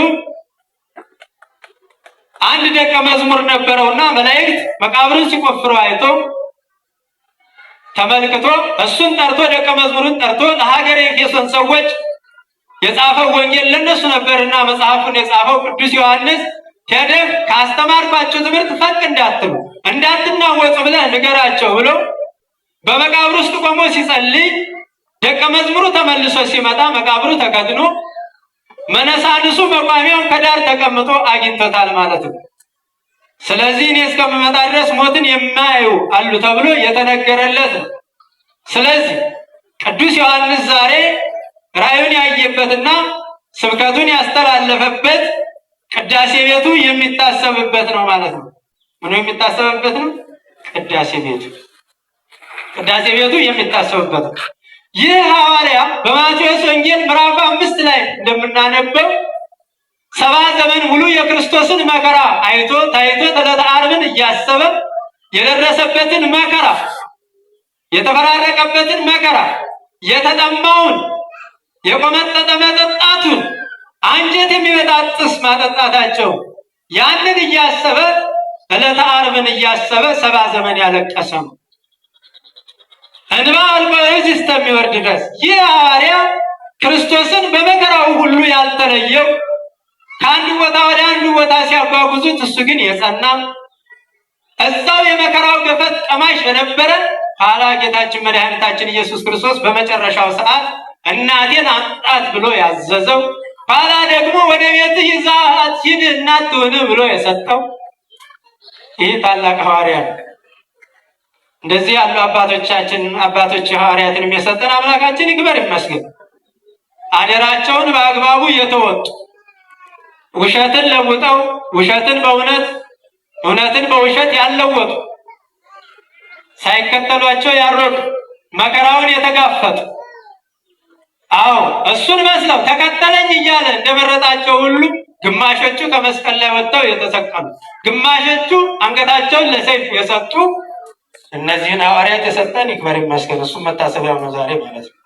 አንድ ደቀ መዝሙር ነበረውና መላእክት መቃብሩን ሲቆፍሩ አይቶ ተመልክቶ እሱን ጠርቶ ደቀ መዝሙሩን ጠርቶ ለሀገረ ኤፌሶን ሰዎች የጻፈው ወንጌል ለነሱ ነበርና መጽሐፉን የጻፈው ቅዱስ ዮሐንስ ሄደህ ካስተማርኳቸው ትምህርት ፈቅ እንዳትሉ እንዳትናወጡ ብለህ ንገራቸው ብሎ በመቃብሩ ውስጥ ቆሞ ሲጸልይ ደቀ መዝሙሩ ተመልሶ ሲመጣ መቃብሩ ተከድኖ መነሳንሱ መቋሚያውን ከዳር ተቀምጦ አግኝቶታል ማለት ነው። ስለዚህ እኔ እስከምመጣ ድረስ ሞትን የማያዩ አሉ ተብሎ የተነገረለት ነው። ስለዚህ ቅዱስ ዮሐንስ ዛሬ ራእዩን ያየበትና ስብከቱን ያስተላለፈበት ቅዳሴ ቤቱ የሚታሰብበት ነው ማለት ነው። ምኑ የሚታሰብበት ነው? ቅዳሴ ቤቱ የሚታሰብበት ነው። ይህ ሐዋርያ በማቴዎስ ወንጌል ምዕራፍ 5 ላይ እንደምናነበው 70 ዘመን ሙሉ የክርስቶስን መከራ አይቶ ታይቶ ዕለተ ዓርብን እያሰበ የደረሰበትን መከራ፣ የተፈራረቀበትን መከራ፣ የተጠማውን የቆመጠጠ መጠጣቱን፣ አንጀት የሚበጣጥስ ማጠጣታቸው ያንን እያሰበ ዕለተ ዓርብን እያሰበ 70 ዘመን ያለቀሰ ነው። እንባ አልቆ እጅ እስከሚወርድ ድረስ ይህ ሐዋርያ ክርስቶስን በመከራው ሁሉ ያልተለየው ከአንድ ቦታ ወደ አንድ ቦታ ሲያጓጉዙት እሱ ግን የጸና እዛው የመከራው ገፈት ቀማሽ የነበረ ኋላ ጌታችን መድኃኒታችን ኢየሱስ ክርስቶስ በመጨረሻው ሰዓት እናቴን አምጣት ብሎ ያዘዘው ኋላ ደግሞ ወደ ቤት ይዛት ሂድ እናት ትሁን ብሎ የሰጠው ይህ ታላቅ ሐዋርያ ነው። እንደዚህ ያሉ አባቶች ሐዋርያትን የሰጠን አምላካችን ይክበር ይመስገን። አደራቸውን በአግባቡ የተወጡ ውሸትን ለውጠው ውሸትን በእውነት እውነትን በውሸት ያለወጡ ሳይከተሏቸው ያሮዱ መከራውን የተጋፈጡ እሱን መስለው ተከተለኝ እያለ እንደመረጣቸው ሁሉ ግማሾቹ ከመስቀል ላይ ወጥተው የተሰቀሉ፣ ግማሾቹ አንገታቸውን ለሰይፍ የሰጡ እነዚህን ሐዋርያት የሰጠን ይክበር ይመስገን። እሱም መታሰቢያው ነው ዛሬ ማለት ነው።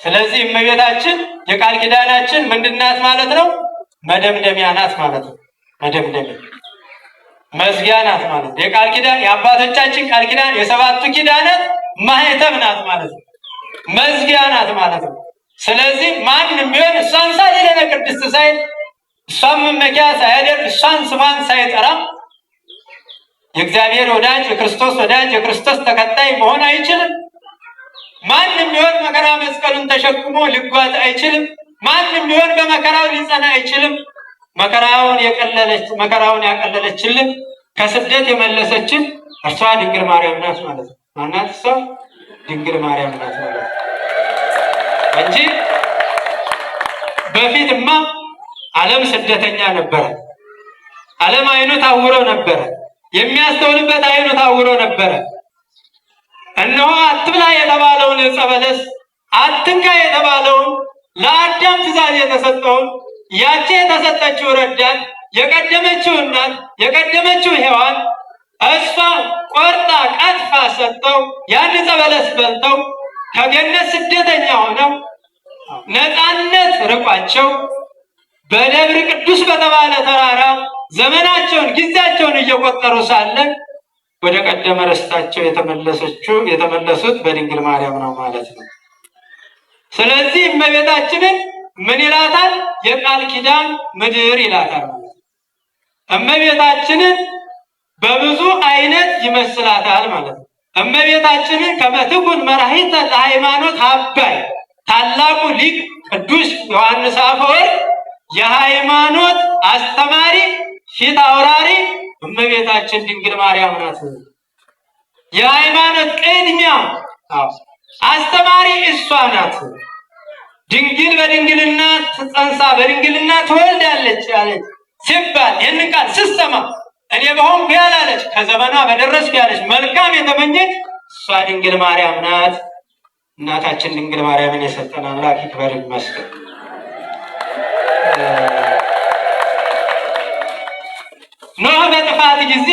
ስለዚህ እመቤታችን የቃል ኪዳናችን ምንድናት ማለት ነው? መደምደሚያ ናት ማለት ነው። መደምደሚያ መዝጊያ ናት ማለት ነው። የቃል ኪዳን የአባቶቻችን ቃል ኪዳን የሰባቱ ኪዳናት ማህተም ናት ማለት ነው። መዝጊያ ናት ማለት ነው። ስለዚህ ማንም ቢሆን እሷን ሳይለነ ቅድስት ሳይል እሷን መመኪያ ሳያደርግ እሷን ስሟን ሳይጠራ የእግዚአብሔር ወዳጅ የክርስቶስ ወዳጅ የክርስቶስ ተከታይ መሆን አይችልም። ማንም ቢሆን መከራ መስቀሉን ተሸክሞ ሊጓዝ አይችልም። ማንም ቢሆን በመከራው ሊጸና አይችልም። መከራውን ያቀለለችልን ከስደት የመለሰችን እርሷ ድንግል ማርያም ናት ማለት ነው። ማናት እሷ? ድንግል ማርያም ናት ማለት ነው እንጂ በፊትማ ዓለም ስደተኛ ነበረ። ዓለም አይኑ ታውሮ ነበረ። የሚያስተውልበት አይኑ ታውሮ ነበረ። እነሆ አትብላ የተባለውን ዕፀ በለስ አትንካ የተባለውን ለአዳም ትእዛዝ የተሰጠውን ያቺ የተሰጠችው ረዳት የቀደመችው እናት የቀደመችው ሔዋን እሷ ቆርጣ ቀጥፋ ሰጠው ያን ዕፀ በለስ በልተው ከገነት ስደተኛ ሆነው ነፃነት ርቋቸው በደብረ ቅዱስ በተባለ ተራራ ዘመናቸውን ጊዜያቸውን እየቆጠሩ ሳለ ወደ ቀደመ ርስታቸው የተመለሱት በድንግል ማርያም ነው ማለት ነው። ስለዚህ እመቤታችንን ምን ይላታል? የቃል ኪዳን ምድር ይላታል ማለት ነው። እመቤታችንን በብዙ አይነት ይመስላታል ማለት ነው። እመቤታችንን ከመትኩን መራሒተ ለሃይማኖት አባይ ታላቁ ሊቅ ቅዱስ ዮሐንስ አፈወርቅ የሃይማኖት አስተማሪ ፊት አውራሪ እመቤታችን ድንግል ማርያም ናት። የሃይማኖት ቅድሚያ አስተማሪ እሷ ናት። ድንግል በድንግልና ትጸንሳ በድንግልና ትወልዳለች ያለች ሲባል ይህንን ቃል ስትሰማ እኔ በሆንኩ ያላለች ከዘመኗ በደረስኩ ያለች መልካም የተመኘች እሷ ድንግል ማርያም ናት። እናታችን ድንግል ማርያምን የሰጠን አምላክ ይክበር ይመስገን። ኖህ በጥፋት ጊዜ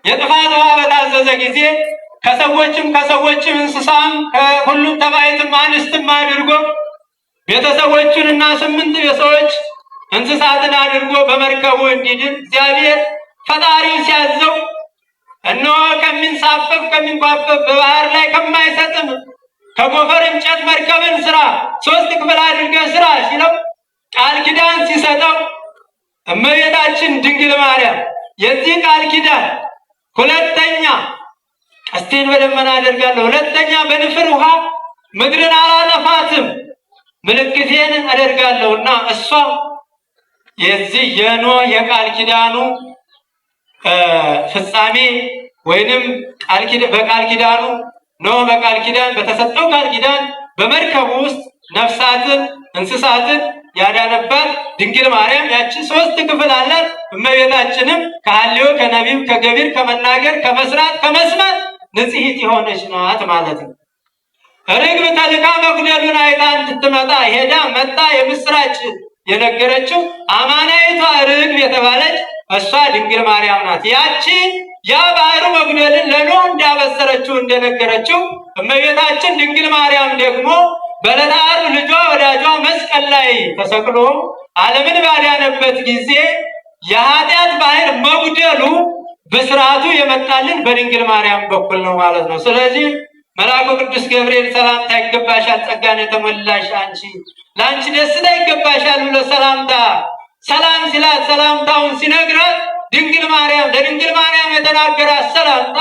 የጥፋት ውሃ በታዘዘ ጊዜ ከሰዎችም እንስሳም ከሁሉም ተባይትም አንስትም አድርጎ ቤተሰቦቹንና 8 የሰዎች እንስሳትን አድርጎ በመርከቡ እንዲድን እግዚአብሔር ፈጣሪው ሲያዘው እነሆ ከሚንሳፈፍ ከሚንኳፈፍ በባህር ላይ ከማይሰጥም ከጎፈር እንጨት መርከብን ስራ 3 ክፍል አድርገህ ስራ ሲለው ቃል ኪዳን ሲሰጠው እመቤታችን ድንግል ማርያም የዚህ ቃል ኪዳን ሁለተኛ ቀስቴን በደመና አደርጋለሁ፣ ሁለተኛ በንፍር ውሃ ምድርን አላጠፋትም ምልክቴን አደርጋለሁና እሷ የዚህ የኖህ የቃል ኪዳኑ ፍጻሜ ወይንም በቃል ኪዳኑ ኖህ በቃል ኪዳን በተሰጠው ቃል ኪዳን በመርከቡ ውስጥ ነፍሳትን እንስሳትን ያዳነባት ድንግል ማርያም ያቺ 3 ክፍል አላት። እመቤታችንም ከሐልዮ ከነቢብ ከገቢር ከመናገር ከመስራት ከመስማት ንጽሕት የሆነች ናት ማለት ነው። ርግብ ተልካ መጉደሉን አይታ እንድትመጣ ሄዳ መጣ የምስራች የነገረችው አማናይቷ ርግብ የተባለች እሷ ድንግል ማርያም ናት። ያቺ ያ ባህሩ መጉደልን ለኖህ እንዳበሰረችው እንደነገረችው እመቤታችን ድንግል ማርያም ደግሞ በዕለተ ዓርብ ልጇ ወዳጇ መስቀል ላይ ተሰቅሎ ዓለምን ባዳነበት ጊዜ የኃጢአት ባህር መጉደሉ በስርዓቱ የመጣልን በድንግል ማርያም በኩል ነው ማለት ነው። ስለዚህ መልአኩ ቅዱስ ገብርኤል ሰላምታ ይገባሻል፣ ጸጋን የተሞላሽ አንቺ ለአንቺ ደስታ ይገባሻል ብሎ ሰላም ሲላት ሰላምታውን ሲነግራት ድንግል ማርያም ለድንግል ማርያም የተናገራት ሰላምታ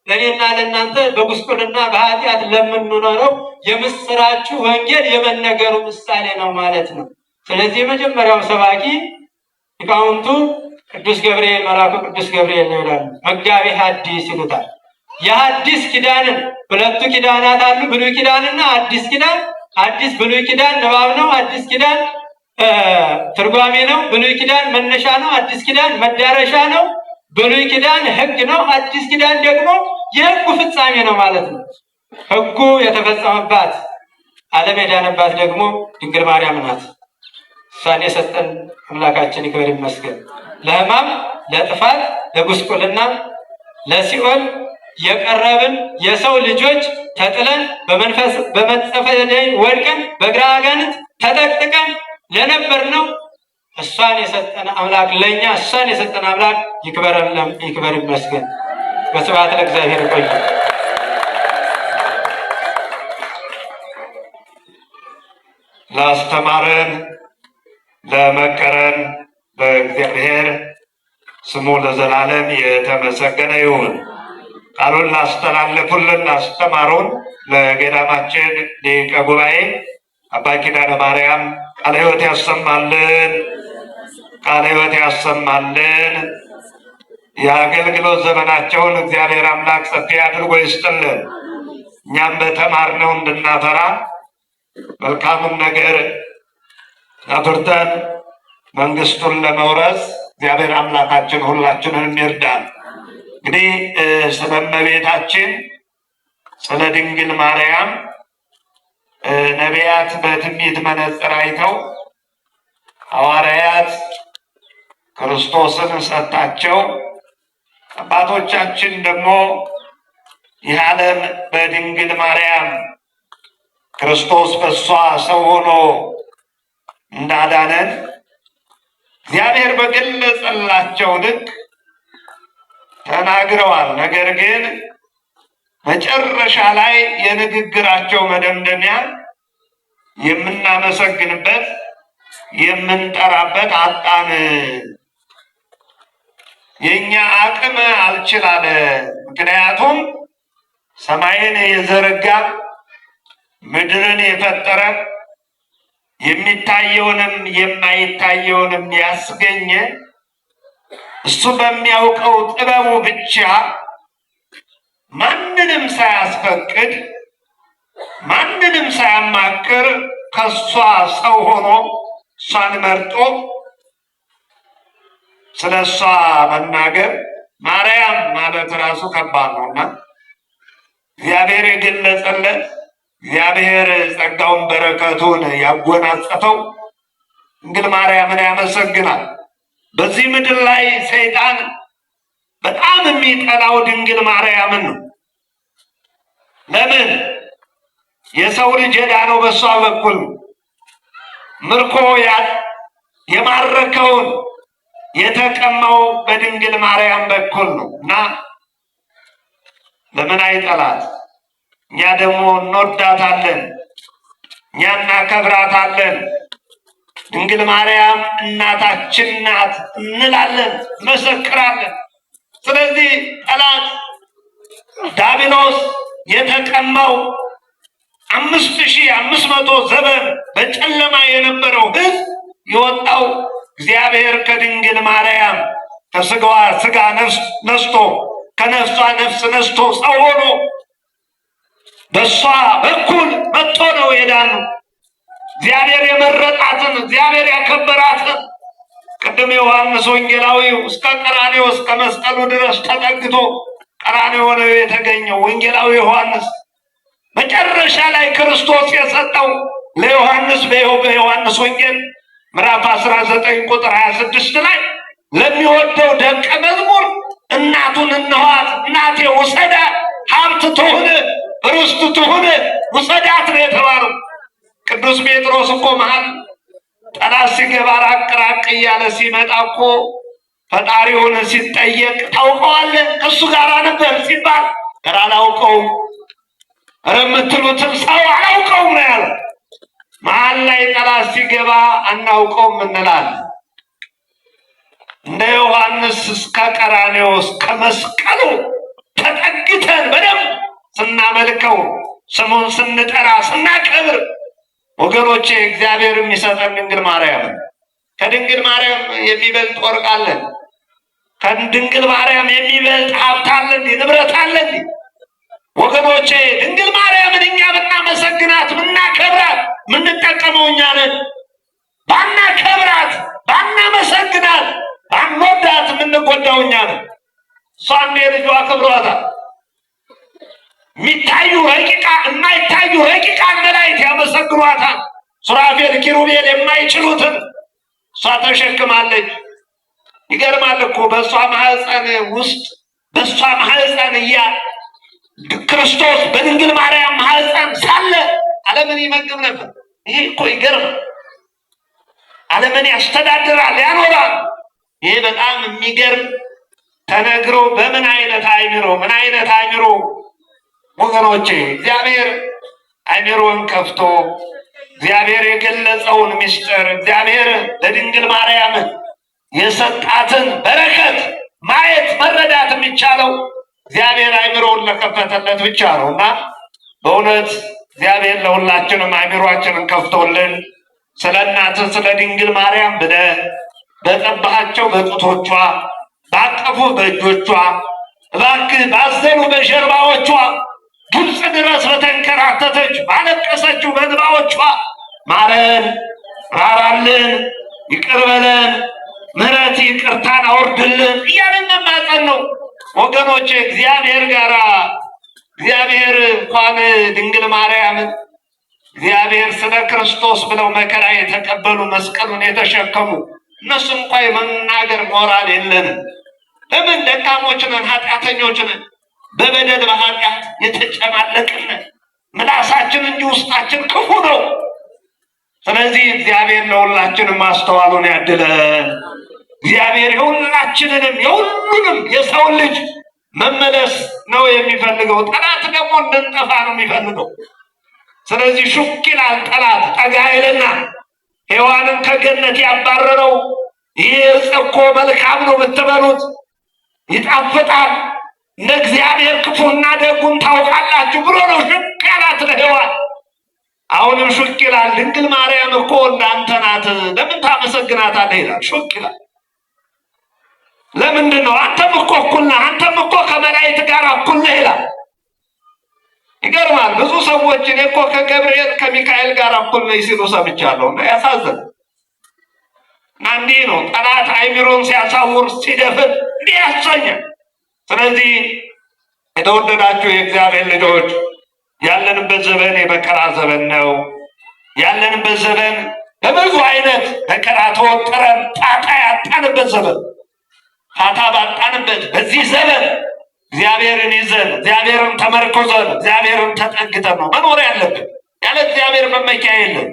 ለእኔና ለእናንተ በጉስቁልና በኃጢአት ለምንኖረው የምስራቹ ወንጌል የመነገሩ ምሳሌ ነው ማለት ነው። ስለዚህ የመጀመሪያው ሰባኪ ሊቃውንቱ ቅዱስ ገብርኤል መልአኩ ቅዱስ ገብርኤል ነው ይላሉ። መጋቤ ሐዲስ ይሉታል። የሐዲስ ኪዳንን 2 ኪዳናት አሉ፣ ብሉይ ኪዳንና አዲስ ኪዳን። አዲስ ብሉይ ኪዳን ንባብ ነው፣ አዲስ ኪዳን ትርጓሜ ነው። ብሉይ ኪዳን መነሻ ነው፣ አዲስ ኪዳን መዳረሻ ነው። ብሉይ ኪዳን ሕግ ነው፣ አዲስ ኪዳን ደግሞ የሕጉ ፍጻሜ ነው ማለት ነው። ሕጉ የተፈጸመባት ዓለም የዳነባት ደግሞ ድንግል ማርያም ናት። እሷን የሰጠን አምላካችን ይክበር ይመስገን። ለሕማም ለጥፋት ለጉስቁልና ለሲኦል የቀረብን የሰው ልጆች ተጥለን በመንፈስ በመጸፈ ደይን ወድቀን በግራ አጋንንት ተጠቅጥቀን ለነበርነው እሷን የሰጠን አምላክ ለኛ እሷን የሰጠን አምላክ ይክበር ይመስገን። በስብሐት ለእግዚአብሔር። ቆይ ላስተማረን ለመከረን በእግዚአብሔር ስሙ ለዘላለም የተመሰገነ ይሁን። ቃሉን ላስተላለፉልን ላስተማሩን ለገዳማችን ሊቀ ጉባኤ አባ ኪዳነ ማርያም ቃለ ሕይወት ያሰማልን፣ ቃለ ሕይወት ያሰማልን። የአገልግሎት ዘመናቸውን እግዚአብሔር አምላክ ሰፊ አድርጎ ይስጥልን። እኛም በተማርነው እንድናፈራ መልካሙን ነገር አፍርተን መንግስቱን ለመውረስ እግዚአብሔር አምላካችን ሁላችንን ይርዳን። እንግዲህ ስለ እመቤታችን ስለ ድንግል ማርያም ነቢያት በትንቢት መነጽር አይተው ሐዋርያት ክርስቶስን ሰጣቸው። አባቶቻችን ደግሞ ይህ ዓለም በድንግል ማርያም ክርስቶስ በሷ ሰው ሆኖ እንዳዳነን እግዚአብሔር በገለጸላቸው ልክ ተናግረዋል። ነገር ግን መጨረሻ ላይ የንግግራቸው መደምደሚያ የምናመሰግንበት የምንጠራበት አጣን። የኛ አቅም አልችላለ። ምክንያቱም ሰማይን የዘረጋ ምድርን የፈጠረ የሚታየውንም የማይታየውንም ያስገኘ እሱ በሚያውቀው ጥበቡ ብቻ ማንንም ሳያስፈቅድ ማንንም ሳያማክር ከሷ ሰው ሆኖ እሷን መርጦ ስለ እሷ መናገር ማርያም ማለት ራሱ ከባድ ነውና እግዚአብሔር የገለጸለት እግዚአብሔር ጸጋውን በረከቱን ያጎናጸፈው ድንግል ማርያምን ያመሰግናል። በዚህ ምድር ላይ ሰይጣን በጣም የሚጠላው ድንግል ማርያምን ነው። ለምን? የሰው ልጅ የዳነው በሷ በኩል ምርኮ የማረከውን የተቀማው በድንግል ማርያም በኩል ነው እና ለምን አይጠላት? እኛ ደግሞ እንወዳታለን፣ እኛ እናከብራታለን። ድንግል ማርያም እናታችን ናት እንላለን፣ መሰክራለን። ስለዚህ ጠላት ዲያብሎስ የተቀማው 5500 ዘመን በጨለማ የነበረው ሕዝብ የወጣው እግዚአብሔር ከድንግል ማርያም ከስጋዋ ስጋ ነስቶ ከነፍሷ ነፍስ ነስቶ ሰው ሆኖ በሷ በኩል መጥቶ ነው የዳነው። እግዚአብሔር የመረጣትን እግዚአብሔር ያከበራትን ቅድም ዮሐንስ ወንጌላዊው እስከ ቀራንዮ እስከ መስቀሉ ድረስ ተጠግቶ ቀራንዮ ነው የተገኘው። ወንጌላዊ ዮሐንስ መጨረሻ ላይ ክርስቶስ የሰጠው ለዮሐንስ በዮሐንስ ወንጌል ምዕራፍ 19 ቁጥር 26 ላይ ለሚወደው ደቀ መዝሙር እናቱን እነኋት፣ እናቴ ውሰዳት፣ ሀብት ትሁን፣ ርስት ትሁን፣ ውሰዳት ነው የተባለው። ቅዱስ ጴጥሮስ እኮ መሃል ጠላት ሲገባ ራቅ ራቅ እያለ ሲመጣ እኮ ፈጣሪውን ሲጠየቅ ታውቀዋለህ? ከእሱ ጋር ነበር ሲባል ኧረ አላውቀውም፣ ኧረ የምትሉትን ሰው አላውቀውም ነው ያለ። መሀል ላይ ጠላት ሲገባ አናውቀውም እንላለን። እንደ ዮሐንስ እስከ ቀራንዮ እስከ መስቀሉ ተጠግተን በደንብ ስናመልከው ስሙን ስንጠራ ስናከብር ወገኖቼ እግዚአብሔር የሚሰጠን ድንግል ማርያም። ከድንግል ማርያም የሚበልጥ ወርቅ አለን? ከድንግል ማርያም የሚበልጥ ሀብት አለን? ንብረት አለን? ወገኖቼ ድንግል ማርያምን እኛ ብናመሰግናት ብናከብራት ምንጠቀመው እኛ ነን። ባናከብራት ባናመሰግናት ባንወዳት የምንጎዳው እኛ ነን። እሷን የልጇ አክብሯታል። የሚታዩ የማይታዩ ረቂቃን መላእክት ያመሰግኗታል። ሱራፌል ኪሩቤል የማይችሉትን እሷ ተሸክማለች። ይገርማል እኮ በእሷ ማህፀን ውስጥ በእሷ ማህፀን ክርስቶስ በድንግል ማርያም ማህፀን ሳለ ዓለምን ይመግብ ነበር። ይሄ እኮ ይገርማል። ዓለምን ያስተዳድራል፣ ያኖራል። ይሄ በጣም የሚገርም ተነግሮ በምን አይነት አእምሮ ወገኖቼ እግዚአብሔር አእምሮን ከፍቶ እግዚአብሔር የገለጸውን ምስጢር እግዚአብሔር ለድንግል ማርያም የሰጣትን በረከት ማየት መረዳት የሚቻለው እግዚአብሔር አእምሮውን ለከፈተለት ብቻ ነው እና በእውነት እግዚአብሔር ለሁላችንም አእምሯችንን ከፍቶልን ስለ እናትህ ስለ ድንግል ማርያም ብለህ በጠባሃቸው በጡቶቿ ባቀፉ በእጆቿ እባክህ ባዘኑ በጀርባዎቿ ግብፅ ድረስ በተንከራተተች ባለቀሰችው በእንባዎቿ ማረን፣ ራራልን፣ ይቅር በለን፣ ምሕረት ይቅርታን አውርድልን እያልን መማፀን ነው ወገኖቼ። እግዚአብሔር እንኳን ድንግል ማርያምን እግዚአብሔር ስለ ክርስቶስ ብለው መከራ የተቀበሉ መስቀሉን የተሸከሙ እነሱ እንኳ የመናገር ሞራል የለንም። ለምን? ደካሞች ነን፣ ኃጢአተኞች ነን፣ በበደል በኃጢአት የተጨማለቅን ምላሳችን እንጂ ውስጣችን ክፉ ነው። ስለዚህ እግዚአብሔር ለሁላችንም ማስተዋሉን ያድለን። እግዚአብሔር የሁላችንንም የሁሉንም የሰው ልጅ መመለስ ነው የሚፈልገው። ጠላት ደግሞ እንድንጠፋ ነው የሚፈልገው። ስለዚህ ሹክ ይላል ጠላት። ጠጋ ይልና ሔዋንን ከገነት ያባረረው ይህ ዕፅ እኮ መልካም ነው ብትበሉት ይጣፍጣል፣ እንደ እግዚአብሔር ክፉና ደጉን ታውቃላችሁ ብሎ ነው ሹክ ያላት ለሔዋን። አሁንም ሹክ ይላል። ድንግል ማርያም እኮ እንዳንተ ናት፣ ለምን ታመሰግናታለህ ይላል። ሹክ ይላል። ለምንድን ነው? አንተም እኮ እኩል ነህ፣ አንተም እኮ ከመላእክት ጋር እኩል ነህ ይላል። ይገርማል። ብዙ ሰዎች እኔ እኮ ከገብርኤል ከሚካኤል ጋር እኩል ነኝ ሲሉ ሰምቻለሁ። እና ያሳዝን እና እንዲህ ነው ጠላት አይምሮን ሲያሳውር ሲደፍን እንዲህ ያሰኛል። ስለዚህ የተወደዳችሁ የእግዚአብሔር ልጆች ያለንበት ዘመን የመከራ ዘመን ነው። ያለንበት ዘመን በብዙ አይነት መከራ ተወጥረን ጣጣ ያጣንበት ዘመን፣ ፋታ ባጣንበት በዚህ ዘመን እግዚአብሔርን ይዘን እግዚአብሔርን ተመርኮዘን እግዚአብሔርን ተጠግተን ነው መኖር ያለብን። ያለ እግዚአብሔር መመኪያ የለም።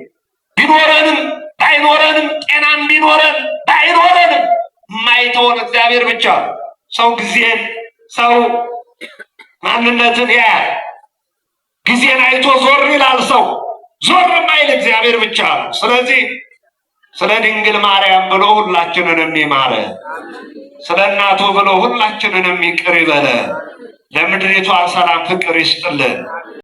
ቢኖረንም ባይኖረንም፣ ጤናም ቢኖረን ባይኖረንም የማይተወን እግዚአብሔር ብቻ። ሰው ጊዜን ሰው ማንነትን ያያል። ጊዜን አይቶ ዞር ይላል። ሰው ዞር የማይል እግዚአብሔር ብቻ ነው። ስለዚህ ስለ ድንግል ማርያም ብሎ ሁላችንንም ይማረ፣ ስለ እናቱ ብሎ ሁላችንንም ይቅር ይበለ፣ ለምድሪቷ ሰላም ፍቅር ይስጥልን።